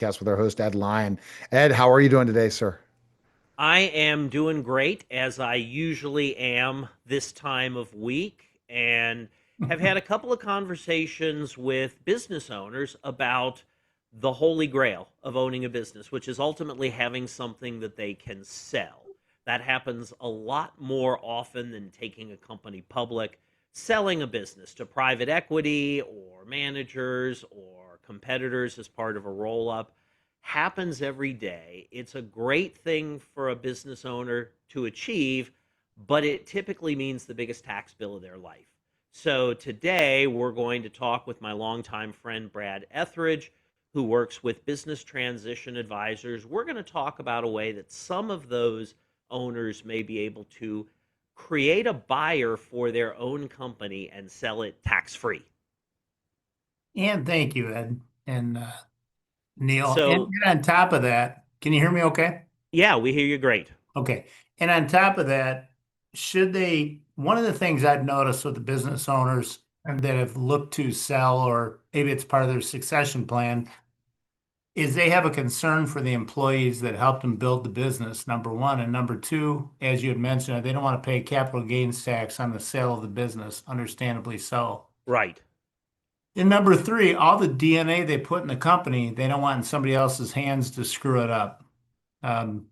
Podcast with our host, Ed Lyon. Ed, how are you doing today, sir? I am doing great as I usually am this time of week, and have had a couple of conversations with business owners about the holy grail of owning a business, which is ultimately having something that they can sell. That happens a lot more often than taking a company public, selling a business to private equity or managers or competitors as part of a roll up happens every day. It's a great thing for a business owner to achieve, but it typically means the biggest tax bill of their life. So today we're going to talk with my longtime friend Brad Etheridge, who works with business transition advisors. We're going to talk about a way that some of those owners may be able to create a buyer for their own company and sell it tax free. And thank you, Ed and Neil. And So, on top of that, can you hear me okay? yeah, we hear you great. Okay. And on top of that, one of the things I've noticed with the business owners that have looked to sell, or maybe it's part of their succession plan, is they have a concern for the employees that helped them build the business, number one. And number two, as you had mentioned, they don't want to pay capital gains tax on the sale of the business, understandably so. Right. And number three, all the DNA they put in the company, they don't want in somebody else's hands to screw it up. Um,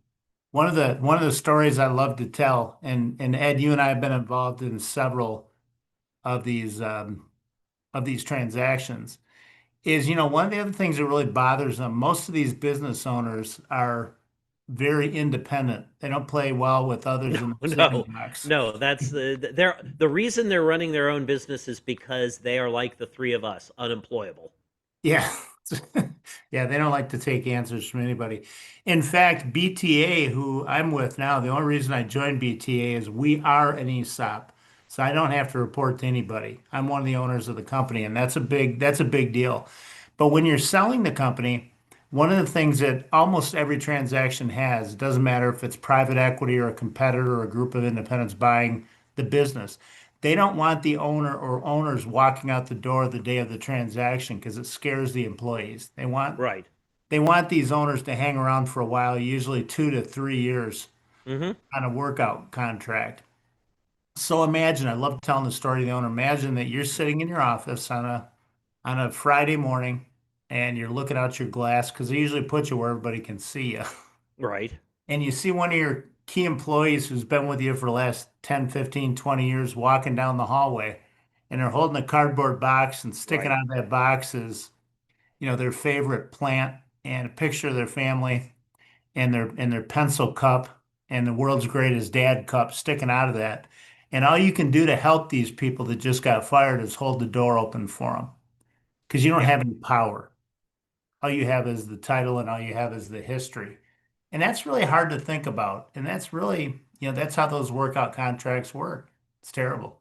one of the stories I love to tell, and Ed, you and I have been involved in several of these transactions, is one of the other things that really bothers them. Most of these business owners are very independent. They don't play well with others No, in the no, sandbox. no. That's the reason they're running their own business is because they are like the three of us, unemployable. Yeah. Yeah, they don't like to take answers from anybody. In fact, BTA, who I'm with now, the only reason I joined BTA is we are an ESOP. So I don't have to report to anybody. I'm one of the owners of the company, and that's a big deal. But when you're selling the company, one of the things that almost every transaction has, it doesn't matter if it's private equity or a competitor or a group of independents buying the business, they don't want the owner or owners walking out the door the day of the transaction because it scares the employees. Right. They want these owners to hang around for a while, usually 2 to 3 years Hmm. on a workout contract. So imagine, I love telling the story of the owner. Imagine that you're sitting in your office on a Friday morning and you're looking out your glass because they usually put you where everybody can see you. Right. And you see one of your key employees who's been with you for the last 10, 15, 20 years walking down the hallway, and they're holding a cardboard box, and sticking Right. out of that box is, their favorite plant and a picture of their family and their pencil cup and the world's greatest dad cup sticking out of that. And all you can do to help these people that just got fired is hold the door open for them because you don't Yeah. have any power. All you have is the title and all you have is the history. And that's really hard to think about. And that's really, that's how those workout contracts work. It's terrible.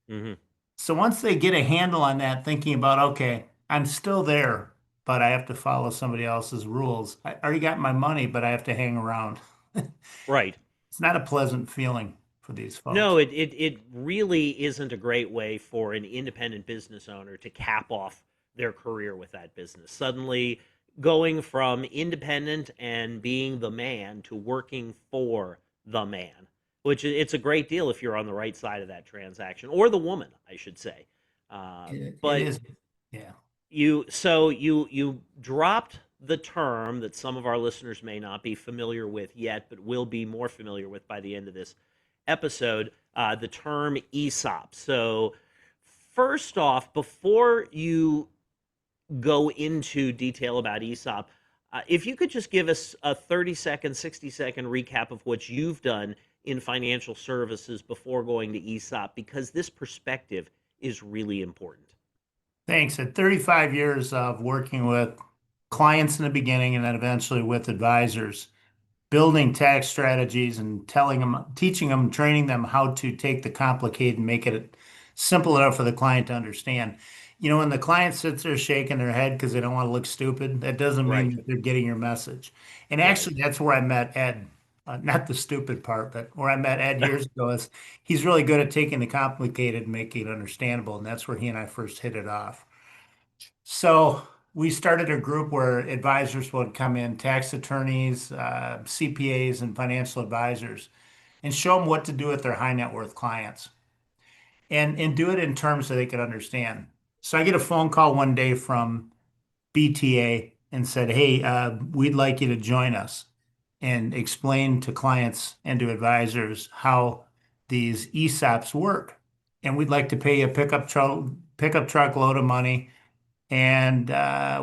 Hmm. So once they get a handle on that, thinking about, okay, I'm still there, but I have to follow somebody else's rules. I already got my money, but I have to hang around. Right. It's not a pleasant feeling for these No, folks. it really isn't a great way for an independent business owner to cap off their career with that business. Suddenly going from independent and being the man to working for the man, which it's a great deal if you're on the right side of that transaction, or the woman, I should say. It But is, yeah. you dropped the term that some of our listeners may not be familiar with yet, but will be more familiar with by the end of this episode. The term ESOP. So first off, before you go into detail about ESOP, if you could just give us a 30-second, 60-second recap of what you've done in financial services before going to ESOP, because this perspective is really important. Thanks. At 35 years of working with clients in the beginning and then eventually with advisors, building tax strategies and telling them, teaching them, training them how to take the complicated and make it simple enough for the client to understand. When the client sits there shaking their head because they don't want to look stupid, that doesn't mean Right, that they're getting your message. And right. actually, that's where I met Ed. Not the stupid part, but where I met Ed years ago is he's really good at taking the complicated and making it understandable. And that's where he and I first hit it off. So we started a group where advisors would come in, tax attorneys, CPAs, and financial advisors, and show them what to do with their high net worth clients, and do it in terms that they could understand. So I get a phone call one day from BTA and said, "Hey, we'd like you to join us and explain to clients and to advisors how these ESOPs work. And we'd like to pay you a pickup truck load of money, and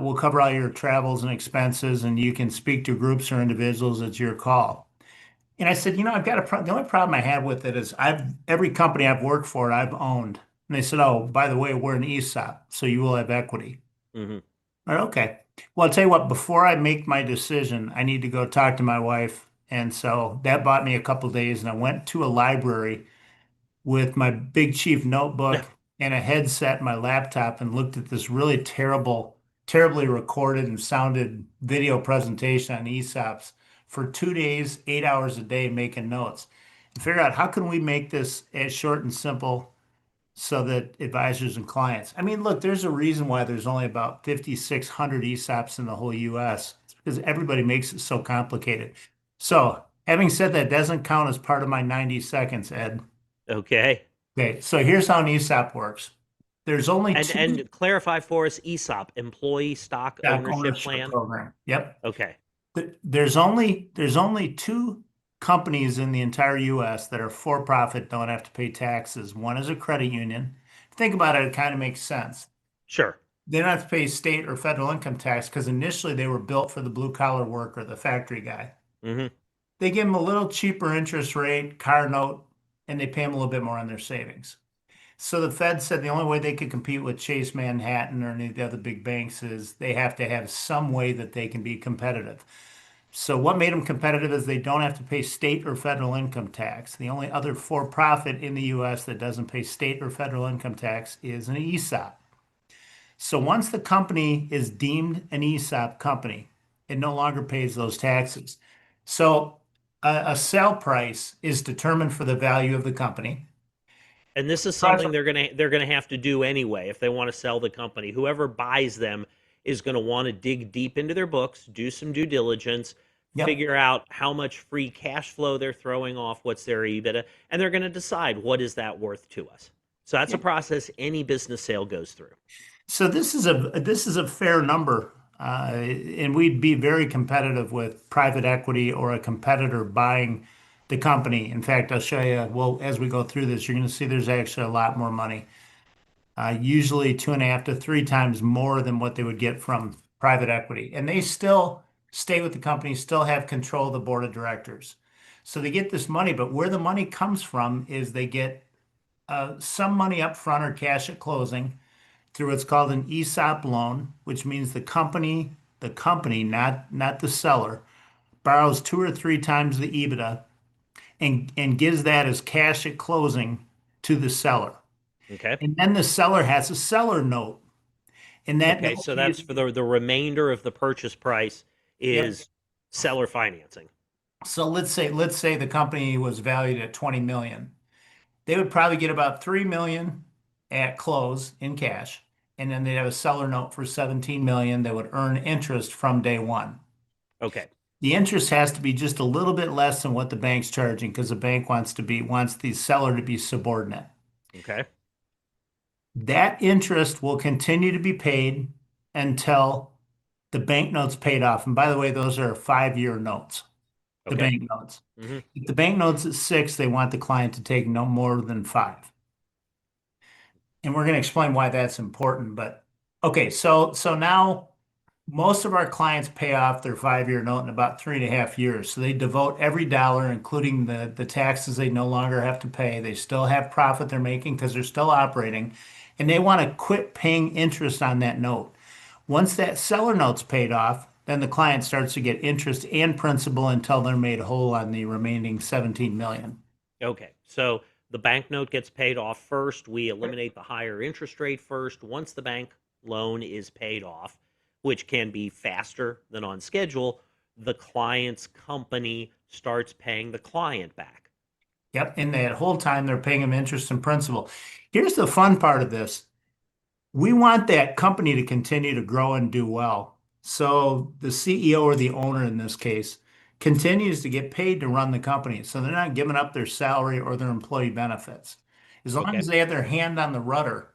we'll cover all your travels and expenses, and you can speak to groups or individuals. It's your call." And I said, I've got the only problem I have with it is every company I've worked for, I've owned. And they said, "Oh, by the way, we're an ESOP, so you will have equity." Hmm. All right, okay. Well, I'll tell you what, before I make my decision, I need to go talk to my wife. And so that bought me a couple days, and I went to a library with my Big Chief notebook and a headset and my laptop and looked at this really terribly recorded and sounded video presentation on ESOPs for 2 days, 8 hours a day, making notes and figure out how can we make this as short and simple so that advisors and clients. I mean, look, there's a reason why there's only about 5,600 ESOPs in the whole US. It's because everybody makes it so complicated. So, having said that, doesn't count as part of my 90 seconds, Ed. Okay. Okay, so here's how an ESOP works. There's only two And clarify for us, ESOP, employee stock stock ownership ownership plan. program. Yep. Okay. There's only two companies in the entire US that are for profit, don't have to pay taxes. One is a credit union. Think about it, it kind of makes sense. Sure. They don't have to pay state or federal income tax because initially they were built for the blue collar worker, the factory guy. Hmm. They give them a little cheaper interest rate, car note, and they pay them a little bit more on their savings. So the Fed said the only way they could compete with Chase Manhattan or any of the other big banks is they have to have some way that they can be competitive. So what made them competitive is they don't have to pay state or federal income tax. The only other for-profit in the US that doesn't pay state or federal income tax is an ESOP. So once the company is deemed an ESOP company, it no longer pays those taxes. So a sale price is determined for the value of the company. And this is something they're gonna have to do anyway if they want to sell the company. Whoever buys them is going to want to dig deep into their books, do some due diligence, Yep. figure out how much free cash flow they're throwing off, what's their EBITDA, and they're going to decide what is that worth to us. So that's a process any business sale goes through. So this is a fair number, and we'd be very competitive with private equity or a competitor buying the company. In fact, I'll show you. Well, as we go through this, you're going to see there's actually a lot more money. Usually 2.5 to 3 times more than what they would get from private equity, and they still stay with the company, still have control of the board of directors. So they get this money, but where the money comes from is they get some money up front or cash at closing through what's called an ESOP loan, which means the company, not the seller, borrows 2 or 3 times the EBITDA and gives that as cash at closing to the seller. Okay. And then the seller has a seller note. And that Okay, note so that's for the remainder of the purchase price yep. is seller financing. So let's say the company was valued at 20 million. They would probably get about 3 million at close in cash, and then they'd have a seller note for 17 million that would earn interest from day one. Okay. The interest has to be just a little bit less than what the bank's charging because the bank wants the seller to be subordinate. Okay. That interest will continue to be paid until the bank note's paid off. And by the way, those are 5-year notes, the Okay. bank notes. Hmm. If the bank note's at 6, they want the client to take no more than 5. And we're going to explain why that's important. But okay, so now most of our clients pay off their 5-year note in about 3.5 years. So they devote every dollar, including the taxes they no longer have to pay. They still have profit they're making because they're still operating, and they want to quit paying interest on that note. Once that seller note's paid off, then the client starts to get interest and principal until they're made whole on the remaining 17 million. Okay. So the bank note gets paid off first. We eliminate the higher interest rate first. Once the bank loan is paid off, which can be faster than on schedule, the client's company starts paying the client back. Yep, and that whole time they're paying them interest and principal. Here's the fun part of this. We want that company to continue to grow and do well. So the CEO or the owner in this case continues to get paid to run the company. So they're not giving up their salary or their employee benefits. As long Okay. as they have their hand on the rudder,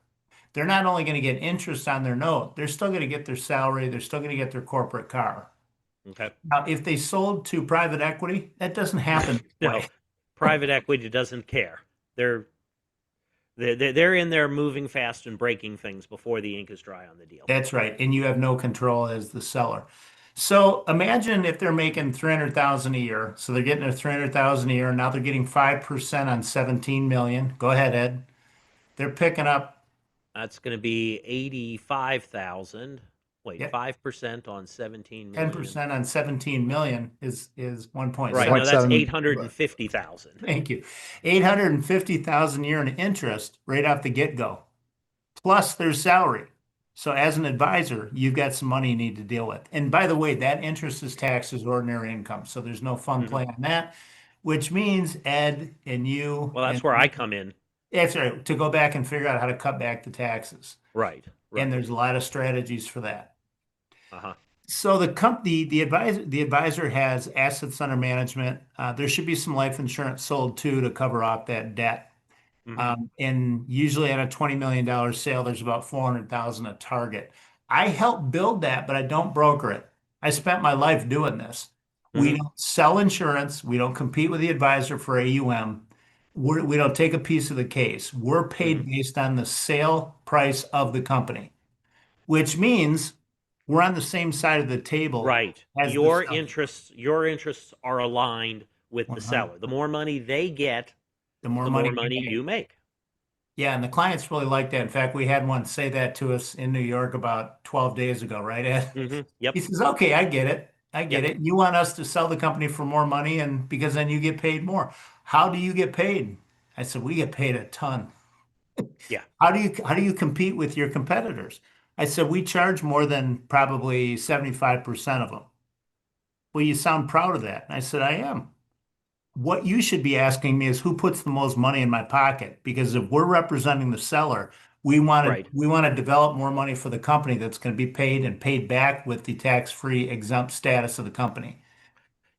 they're not only going to get interest on their note, they're still going to get their salary, they're still going to get their corporate car. Okay. Now, if they sold to private equity, that doesn't happen this No, way. private equity doesn't care. They're they're in there moving fast and breaking things before the ink is dry on the deal. That's right. And you have no control as the seller. So imagine if they're making 300,000 a year. So they're getting their 300,000 a year. Now they're getting 5% on 17 million. Go ahead, Ed. They're picking up, That's going to be 85,000. Wait, yeah, 5% on 17 million. 10% on 17 million is Right. 1.7. No, that's 1.7. 850,000. Thank you. 850,000 a year in interest right off the get-go, plus their salary. So as an advisor, you've got some money you need to deal with. And by the way, that interest is taxed as ordinary income. So there's no fun Mhm. play on that, which means Ed and you Well, that's and where I come in. that's right, to go back and figure out how to cut back the taxes. Right. And Right. there's a lot of strategies for that. Uh-huh. So the advisor has assets under management. There should be some life insurance sold too to cover off that debt. Hmm. And usually at a $20 million sale, there's about 400,000 a target. I help build that, but I don't broker it. I spent my life doing this. We Hmm. don't sell insurance. We don't compete with the advisor for AUM. We don't take a piece of the case. We're Hmm. paid based on the sale price of the company, which means we're on the same side of the table Right. as the seller. Your interests are aligned with the 100. seller. The more money they get, The more the more money we money make. you make. Yeah, and the clients really like that. In fact, we had one say that to us in New York about 12 days ago, right, Ed? He Yep. says, okay, I get it. I get Yep. it. You want us to sell the company for more money and because then you get paid more. How do you get paid? I said, we get paid a ton. Yeah. How do you compete with your competitors? I said, we charge more than probably 75% of them. Well, you sound proud of that. And I said, I am. What you should be asking me is who puts the most money in my pocket? Because if we're representing the seller, we want to Right. we want to develop more money for the company that's going to be paid and paid back with the tax-free exempt status of the company.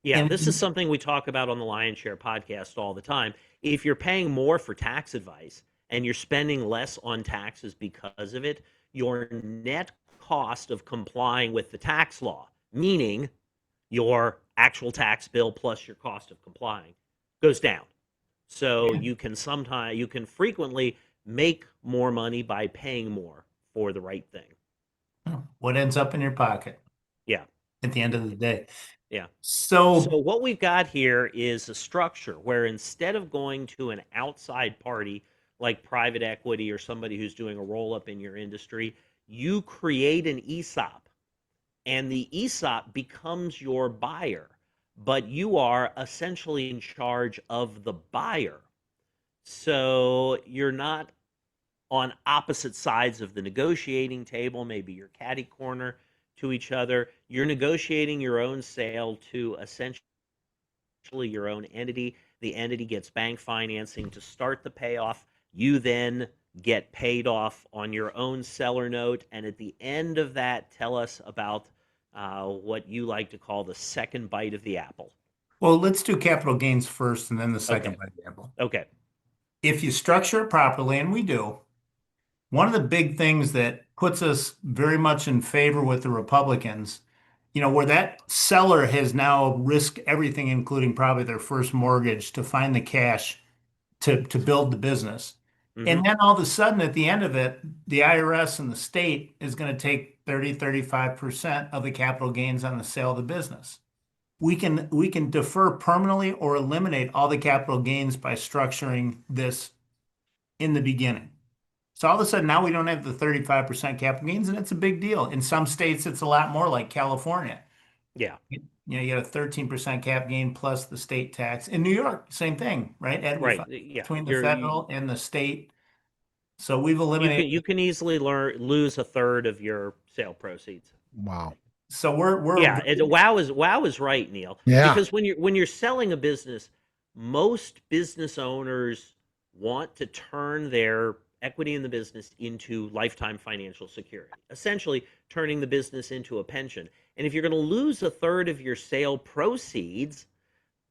Yeah, And this is something we talk about on the Lyon Share podcast all the time. If you're paying more for tax advice and you're spending less on taxes because of it, your net cost of complying with the tax law, meaning your actual tax bill plus your cost of complying, goes down. So you can frequently make more money by paying more for the right thing. what ends up in your pocket Yeah. at the end of the day. Yeah. So So what we've got here is a structure where instead of going to an outside party like private equity or somebody who's doing a roll up in your industry, you create an ESOP and the ESOP becomes your buyer, but you are essentially in charge of the buyer. So you're not on opposite sides of the negotiating table, maybe your catty corner to each other. You're negotiating your own sale to essentially your own entity. The entity gets bank financing to start the payoff. You then get paid off on your own seller note. And at the end of that, tell us about what you like to call the second bite of the apple. well, let's do capital gains first and then the second Okay. by example. Okay. If you structure it properly, and we do, one of the big things that puts us very much in favor with the Republicans, where that seller has now risked everything, including probably their first mortgage, to find the cash to build the business. Hmm. And then all of a sudden, at the end of it, the IRS and the state is going to take 35% of the capital gains on the sale of the business. We can defer permanently or eliminate all the capital gains by structuring this in the beginning. So all of a sudden now we don't have the 35% capital gains, and it's a big deal. In some states, it's a lot more, like California. Yeah. You got a 13% cap gain plus the state tax. In New York, same thing, right? Ed, Right. Yeah. between the federal and the state. So we've eliminated. You can easily lose a third of your sale proceeds. Wow. So we're Yeah, wow is right, Neil. Yeah. Because when you're selling a business, most business owners want to turn their equity in the business into lifetime financial security, essentially turning the business into a pension. And if you're going to lose a third of your sale proceeds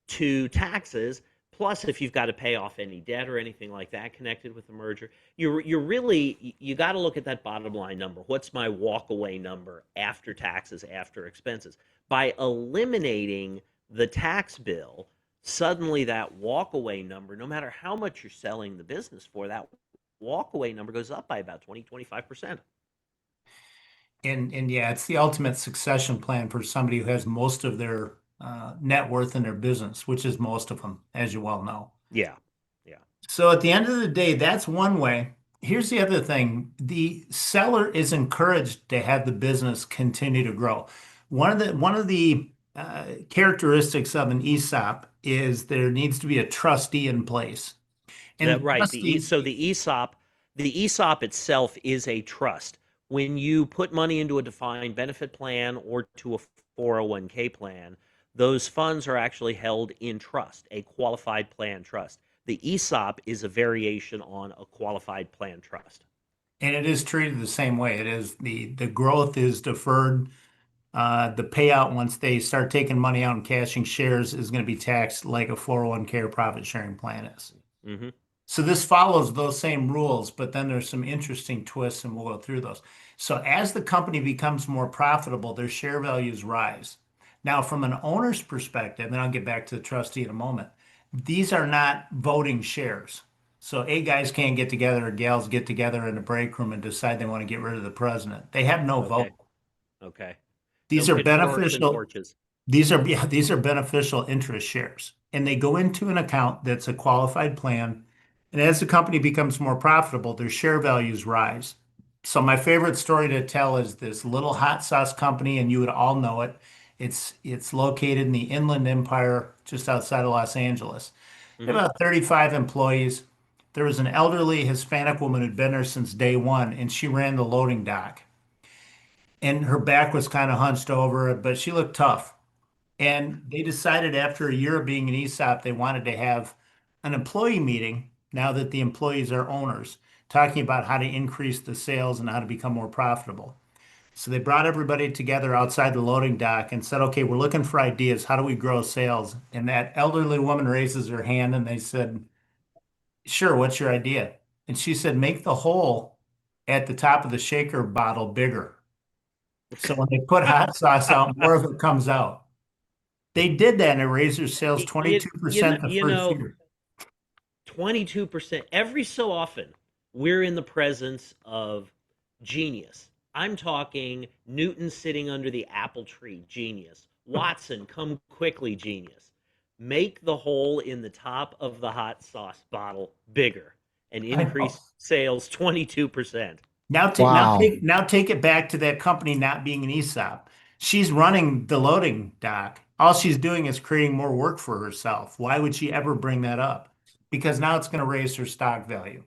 to taxes, plus if you've got to pay off any debt or anything like that connected with the merger, you're really, you got to look at that bottom line number. What's my walk away number after taxes, after expenses? By eliminating the tax bill, suddenly that walk away number, no matter how much you're selling the business for, that walk away number goes up by about 20-25%. And yeah, it's the ultimate succession plan for somebody who has most of their net worth in their business, which is most of them, as you well know. Yeah. Yeah. So at the end of the day, that's one way. Here's the other thing. The seller is encouraged to have the business continue to grow. One of the characteristics of an ESOP is there needs to be a trustee in place. And Right. trustee, So the ESOP itself is a trust. When you put money into a defined benefit plan or to a 401k plan, those funds are actually held in trust, a qualified plan trust. The ESOP is a variation on a qualified plan trust. and it is treated the same way. It is the growth is deferred. The payout once they start taking money out and cashing shares is going to be taxed like a 401k or profit sharing plan is. Hmm. So this follows those same rules, but then there's some interesting twists, and we'll go through those. So as the company becomes more profitable, their share values rise. Now, from an owner's perspective, and I'll get back to the trustee in a moment, these are not voting shares. So guys can't get together or gals get together in the break room and decide they want to get rid of the president. They have no vote. Okay. Okay. No These are pitchforks and beneficial. torches. These are beneficial interest shares, and they go into an account that's a qualified plan. And as the company becomes more profitable, their share values rise. So my favorite story to tell is this little hot sauce company, and you would all know it. It's located in the Inland Empire, just outside of Los Angeles. They have Hmm. about 35 employees. There was an elderly Hispanic woman who'd been there since day one, and she ran the loading dock. And her back was kind of hunched over, but she looked tough. And they decided after a year of being an ESOP, they wanted to have an employee meeting now that the employees are owners, talking about how to increase the sales and how to become more profitable. So they brought everybody together outside the loading dock and said, okay, we're looking for ideas. How do we grow sales? And that elderly woman raises her hand and they said, sure, what's your idea? And she said, make the hole at the top of the shaker bottle bigger. So when they put hot sauce out, more of it comes out. They did that and it raised their sales You, you, 22% the you first know, year. 22%. Every so often, we're in the presence of genius. I'm talking Newton sitting under the apple tree, genius. Watson, come quickly, genius. Make the hole in the top of the hot sauce bottle bigger and I know. increase sales 22%. Wow. Now take it back to that company not being an ESOP. She's running the loading dock. All she's doing is creating more work for herself. Why would she ever bring that up? Because now it's going to raise her stock value.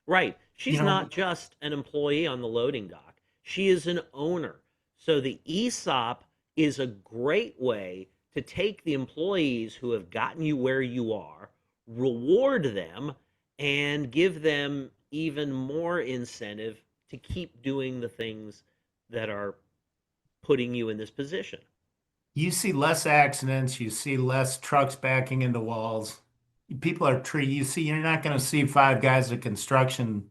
Right. You She's know, not just an employee on the loading dock. She is an owner. So the ESOP is a great way to take the employees who have gotten you where you are, reward them, and give them even more incentive to keep doing the things that are putting you in this position. you see less accidents, you see less trucks backing into walls. People are you see, you're not going to see five guys at construction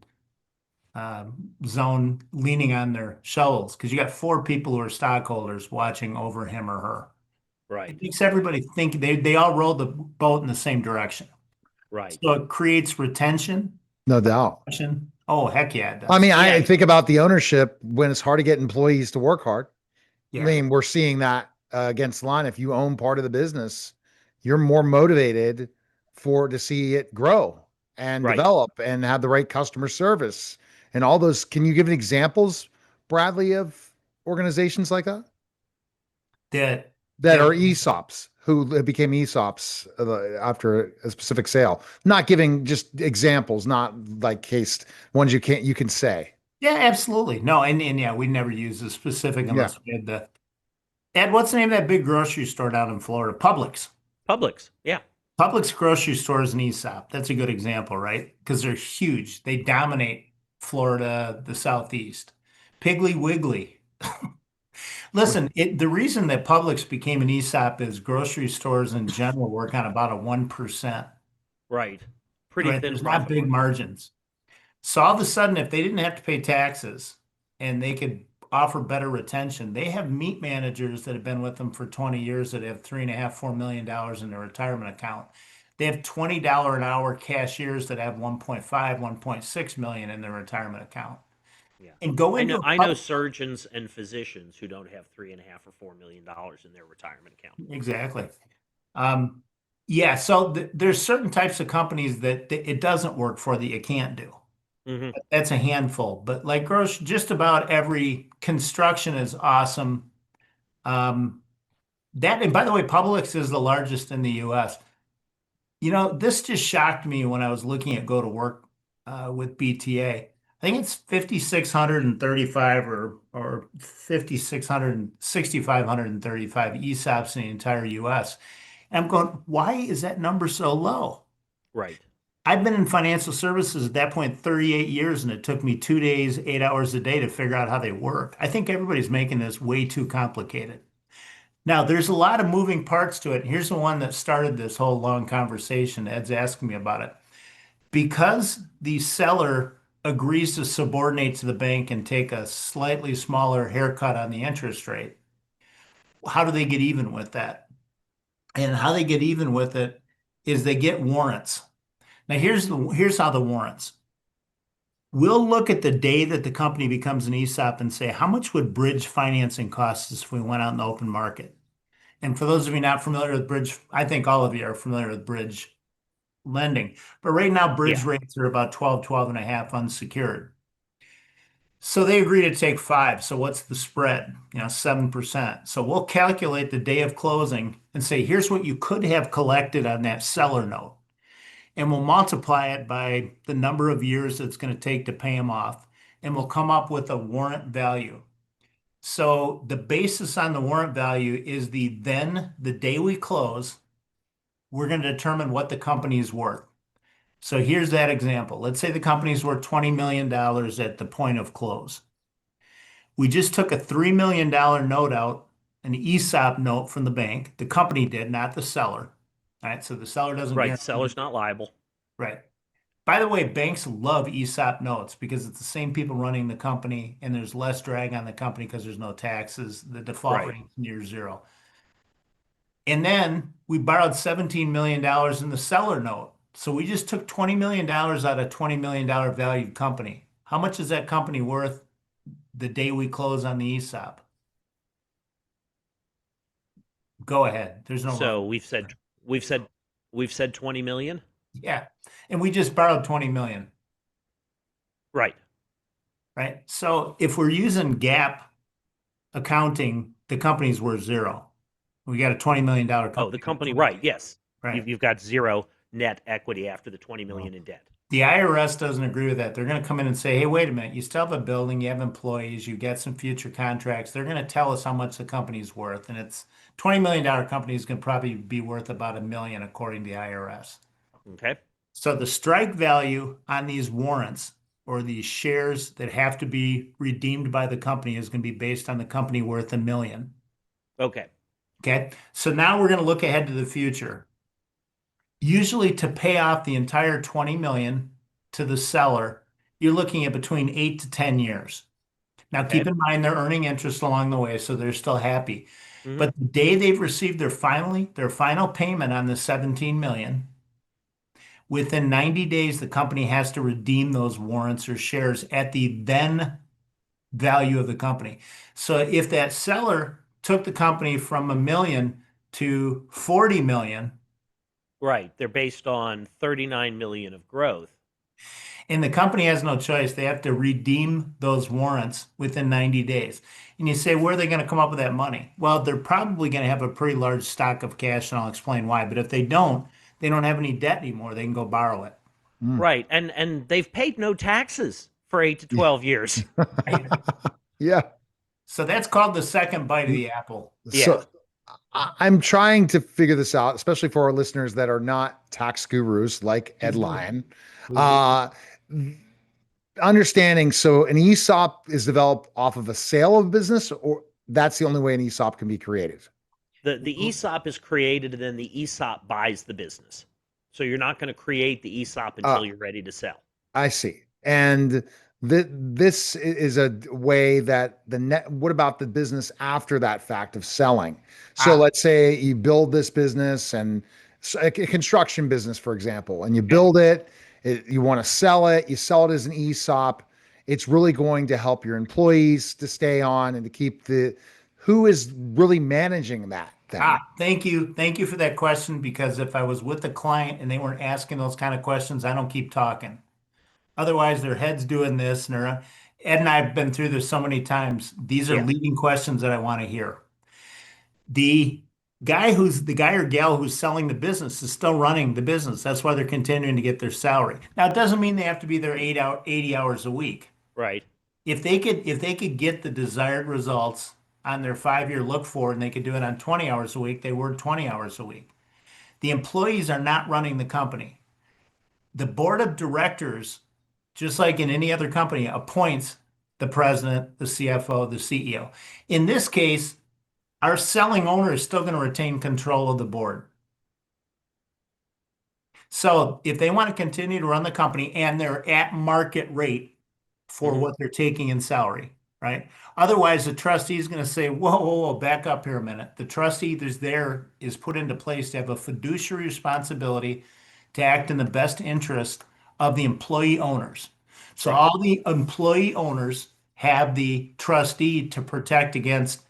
uh, zone leaning on their shovels because you got four people who are stockholders watching over him or her. Right. It makes everybody think they all row the boat in the same direction. Right. So it creates retention. No doubt. Oh, heck yeah, it I does. mean, I Yeah. think about the ownership when it's hard to get employees to work hard. I Yeah. mean, we're seeing that against line. If you own part of the business, you're more motivated to see it grow and Right. develop and have the right customer service and all those. Can you give examples, Bradley, of organizations like that That that that are ESOPs who became ESOPs after a specific sale? Not giving just examples, not like case ones you can say. yeah, absolutely. No, and yeah, we never use the specific Yeah. unless we had the Ed, what's the name of that big grocery store down in Florida? Publix. Publix. Yeah. Publix grocery store is an ESOP. That's a good example, right? Because they're huge. They dominate Florida, the Southeast. Piggly Wiggly. Listen, the reason that Publix became an ESOP is grocery stores in general work on about a 1%, Right. Pretty right? thin There's not profit big margins. margins. So all of a sudden, if they didn't have to pay taxes and they could offer better retention, they have meat managers that have been with them for 20 years that have $3.5, $4 million in their retirement account. They have $20 an hour cashiers that have 1.5, 1.6 million in their retirement account. Yeah. And go I into know a I know pub. surgeons and physicians who don't have 3.5 or $4 million in their retirement account. Exactly. Um, yeah, so there's certain types of companies that it doesn't work for that you can't do. Hmm. That's a handful, but like gross, just about every construction is awesome. Um, that, and by the way, Publix is the largest in the US. This just shocked me when I was looking at go to work with BTA. I think it's 5,635 or 6,535 ESOPs in the entire US. And I'm going, why is that number so low? Right. I've been in financial services at that point 38 years, and it took me 2 days, 8 hours a day to figure out how they work. I think everybody's making this way too complicated. Now, there's a lot of moving parts to it. Here's the one that started this whole long conversation. Ed's asking me about it. Because the seller agrees to subordinate to the bank and take a slightly smaller haircut on the interest rate, how do they get even with that? And how they get even with it is they get warrants. Now, here's how the warrants. We'll look at the day that the company becomes an ESOP and say, how much would bridge financing cost us if we went out in the open market? And for those of you not familiar with bridge, I think all of you are familiar with bridge lending. But right now, bridge Yeah. rates are about 12, 12 and a half unsecured. So they agree to take 5. So what's the spread? 7%. So we'll calculate the day of closing and say, here's what you could have collected on that seller note. And we'll multiply it by the number of years it's going to take to pay them off. And we'll come up with a warrant value. So the basis on the warrant value is the day we close, we're going to determine what the company is worth. So here's that example. Let's say the company's worth $20 million at the point of close. We just took a $3 million note out, an ESOP note from the bank. The company did, not the seller. All right, so the seller doesn't Right. guarantee. Seller's not liable. Right. By the way, banks love ESOP notes because it's the same people running the company and there's less drag on the company because there's no taxes. The default Right. rate is near zero. And then we borrowed $17 million in the seller note. So we just took $20 million out of $20 million valued company. How much is that company worth the day we close on the ESOP? Go ahead. There's no wrong. So we've said 20 million. Yeah. And we just borrowed 20 million. Right. Right. So if we're using GAAP accounting, the company's worth zero. We got a $20 million company. Oh, the company, right. Yes. Right. You've got zero net equity after the 20 million in debt. The IRS doesn't agree with that. They're going to come in and say, hey, wait a minute, you still have a building, you have employees, you get some future contracts. They're going to tell us how much the company's worth. And it's $20 million company is going to probably be worth about $1 million according to the IRS. Okay. So the strike value on these warrants or these shares that have to be redeemed by the company is going to be based on the company worth $1 million. Okay. Okay. So now we're going to look ahead to the future. Usually to pay off the entire 20 million to the seller, you're looking at between 8 to 10 years. Now, keep in mind they're earning interest along the way, so they're still happy. Mhm. But the day they've received their final payment on the 17 million, within 90 days, the company has to redeem those warrants or shares at the then value of the company. So if that seller took the company from $1 million to 40 million, Right. They're based on 39 million of growth. and the company has no choice. They have to redeem those warrants within 90 days. And you say, where are they going to come up with that money? Well, they're probably going to have a pretty large stock of cash, and I'll explain why. But if they don't have any debt anymore. They can go borrow it. Right. And they've paid no taxes for 8 to 12 years. Yeah. So that's called the second bite of the apple. So I'm trying to figure this out, especially for our listeners that are not tax gurus like Ed Lyon. understanding, so an ESOP is developed off of a sale of business, or that's the only way an ESOP can be created? The ESOP is created and then the ESOP buys the business. So you're not going to create the ESOP Uh, until you're ready to sell. I see. And this is a way that what about the business after that fact of selling? So Ah, let's say you build this business and a construction business, for example, and you okay. build you want to sell it, you sell it as an ESOP. It's really going to help your employees to stay on and to keep who is really managing that then? Thank you. Thank you for that question, because if I was with the client and they weren't asking those kind of questions, I don't keep talking. Otherwise, their head's doing this, and Ed and I have been through this so many times. These are Yeah. leading questions that I want to hear. The guy or gal who's selling the business is still running the business. That's why they're continuing to get their salary. Now, it doesn't mean they have to be there 80 hours a week. Right. If they could get the desired results on their 5-year look forward and they could do it on 20 hours a week, they work 20 hours a week. The employees are not running the company. The board of directors, just like in any other company, appoints the president, the CFO, the CEO. In this case, our selling owner is still going to retain control of the board. So if they want to continue to run the company and they're at market rate for Hmm. what they're taking in salary, right? Otherwise, the trustee is going to say, whoa, whoa, whoa, back up here a minute. The trustee is put into place to have a fiduciary responsibility to act in the best interest of the employee owners. So Right. all the employee owners have the trustee to protect against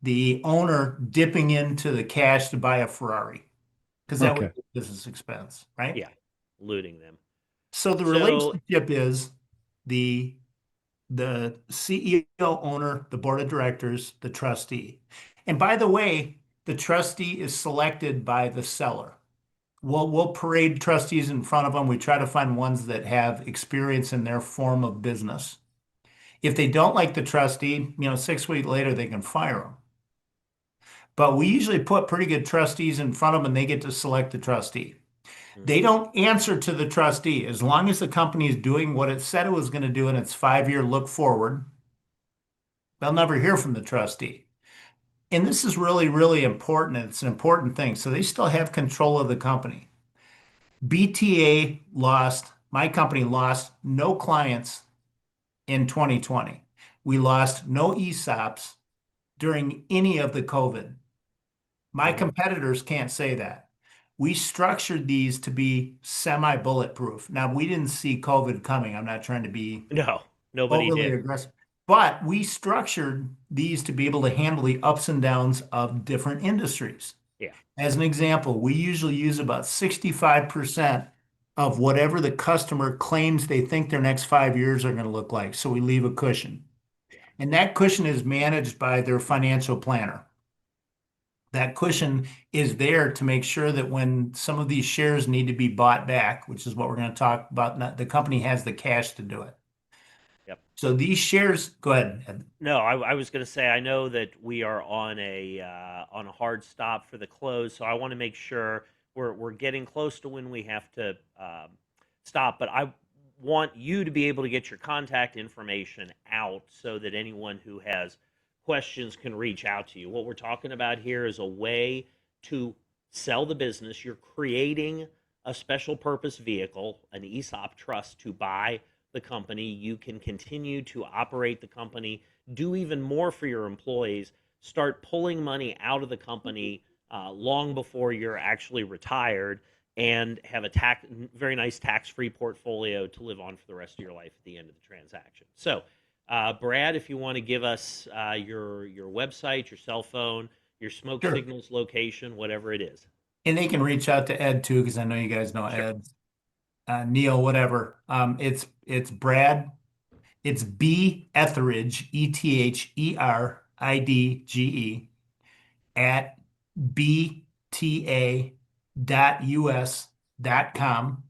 the owner dipping into the cash to buy a Ferrari, because that would Okay. be a business expense, right? Yeah. Looting them. So the So relationship is the the CEO, owner, the board of directors, the trustee. And by the way, the trustee is selected by the seller. We'll parade trustees in front of them. We try to find ones that have experience in their form of business. If they don't like the trustee, 6 weeks later they can fire them. But we usually put pretty good trustees in front of them and they get to select the trustee. They mhm. don't answer to the trustee. As long as the company is doing what it said it was going to do in its 5-year look forward, they'll never hear from the trustee. And this is really, really important. It's an important thing. So they still have control of the company. My company lost no clients in 2020. We lost no ESOPs during any of the COVID. My Mhm. competitors can't say that. We structured these to be semi-bulletproof. Now, we didn't see COVID coming. I'm not trying to be No, nobody overly did. aggressive, but we structured these to be able to handle the ups and downs of different industries. Yeah. As an example, we usually use about 65% of whatever the customer claims they think their next 5 years are going to look like. So we leave a cushion. Yeah. And that cushion is managed by their financial planner. That cushion is there to make sure that when some of these shares need to be bought back, which is what we're going to talk about, the company has the cash to do it. Yep. So these shares, go ahead, Ed. No, I was going to say I know that we are on a hard stop for the close, so I want to make sure we're getting close to when we have to stop. But I want you to be able to get your contact information out so that anyone who has questions can reach out to you. What we're talking about here is a way to sell the business. You're creating a special purpose vehicle, an ESOP trust to buy the company. You can continue to operate the company, do even more for your employees, start pulling money out of the company long before you're actually retired, and have a very nice tax-free portfolio to live on for the rest of your life at the end of the transaction. So, Brad, if you want to give us your website, your cell phone, your smoke Sure. signals location, whatever it is. And they can reach out to Ed too, because I know you guys know Sure. Ed, Neil, whatever. It's Brad. It's B Etheridge, Etheridge, at bta.us.com.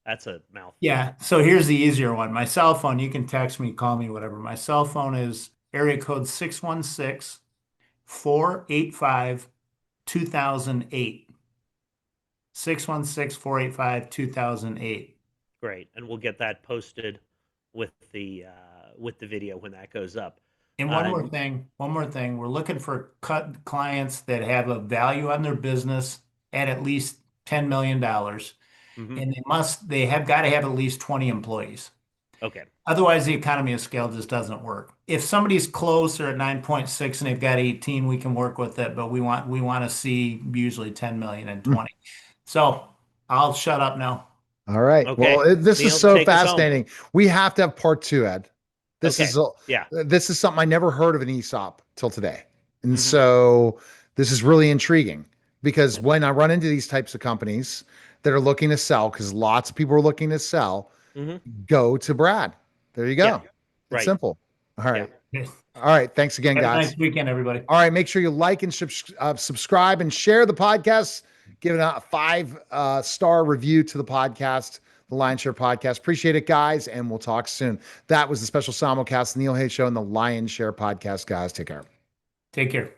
That's a mouthful. Yeah. So here's the easier one. My cell phone, you can text me, call me, whatever. My cell phone is area code 616-485-2008. 616-485-2008. Great. And we'll get that posted with the video when that goes up. And one more thing, we're looking for clients that have a value on their business at least $10 million. Mhm. And they have got to have at least 20 employees. Okay. Otherwise, the economy of scale just doesn't work. If somebody's close or at 9.6 and they've got 18, we can work with it, but we want to see usually 10 million and 20. So I'll shut up now. All right. Okay. Well, this Neil, is so take us home. fascinating. We have to have part two, Ed. This Okay. is this is something I never heard of an ESOP till today. And Mhm. so this is really intriguing because when I run into these types of companies that are looking to sell, because lots of people are looking to sell, Mhm. go to Brad. There you go. Yeah. It's Right. simple. All right. Yeah. All right. Thanks again, Have a guys. nice weekend, everybody. All right. Make sure you like and subscribe and share the podcast. Give it a 5-star review to the podcast, the Lyon Share Podcast. Appreciate it, guys. And we'll talk soon. That was the special simulcast, the Neil Hayes Show and the Lyon Share Podcast, guys. Take care. Take care.